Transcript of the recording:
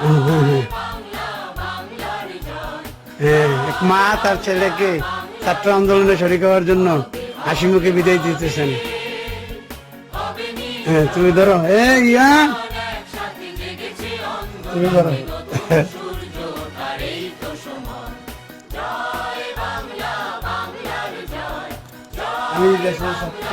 হ্যাঁ, হ্যাঁ, হ্যাঁ। হ্যাঁ, এক মা তার ছেলেকে ছাত্র আন্দোলনে শরিক হওয়ার জন্য হাসি মুখে বিদায় দিতেছেন। হ্যাঁ, তুমি ধরো ইয়া তুমি ধরো। আমি দেশের ছাত্র